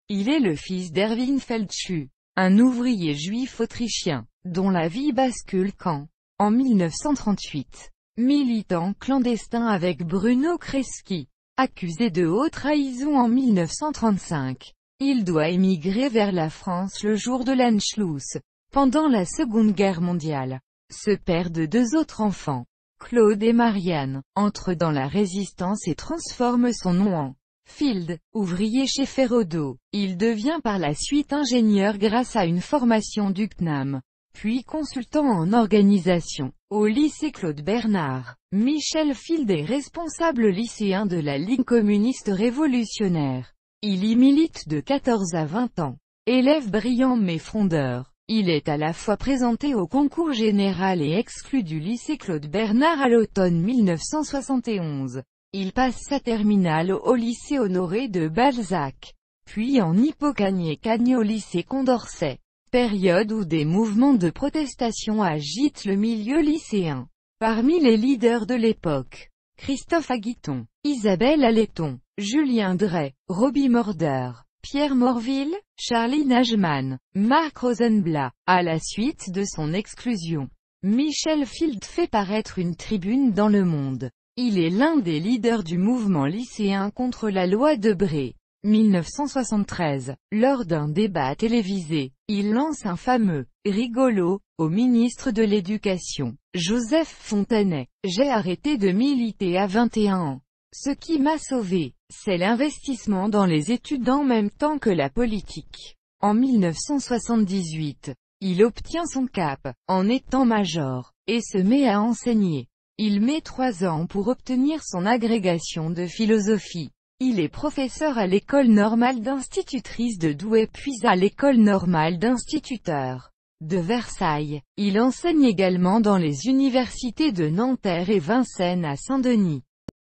Il est le fils d'Erwin Feldschuh, un ouvrier juif autrichien, dont la vie bascule quand, en 1938, militant clandestin avec Bruno Kreisky, accusé de haute trahison en 1935. Il doit émigrer vers la France le jour de l'Anschluss, pendant la Seconde Guerre mondiale. Ce père de 2 autres enfants, Claude et Marianne, entre dans la résistance et transforme son nom en Field, ouvrier chez Ferrodo. Il devient par la suite ingénieur grâce à une formation du CNAM, puis consultant en organisation, au lycée Claude Bernard. Michel Field est responsable lycéen de la Ligue communiste révolutionnaire. Il y milite de 14 à 20 ans. Élève brillant mais frondeur, il est à la fois présenté au concours général et exclu du lycée Claude Bernard à l'automne 1971. Il passe sa terminale au lycée Honoré de Balzac, puis en Hippocagne au lycée Condorcet, période où des mouvements de protestation agitent le milieu lycéen. Parmi les leaders de l'époque, Christophe Aguiton, Isabelle Aléton, Julien Drey, Roby Morder, Pierre Morville, Charlie Najman, Marc Rosenblatt. À la suite de son exclusion, Michel Field fait paraître une tribune dans Le Monde. Il est l'un des leaders du mouvement lycéen contre la loi Debré. 1973, lors d'un débat télévisé, il lance un fameux « rigolo » au ministre de l'Éducation, Joseph Fontanet. « J'ai arrêté de militer à 21 ans. Ce qui m'a sauvé, c'est l'investissement dans les études en même temps que la politique. » En 1978, il obtient son CAP, en étant major, et se met à enseigner. Il met 3 ans pour obtenir son agrégation de philosophie. Il est professeur à l'école normale d'institutrice de Douai puis à l'école normale d'instituteurs de Versailles. Il enseigne également dans les universités de Nanterre et Vincennes à Saint-Denis.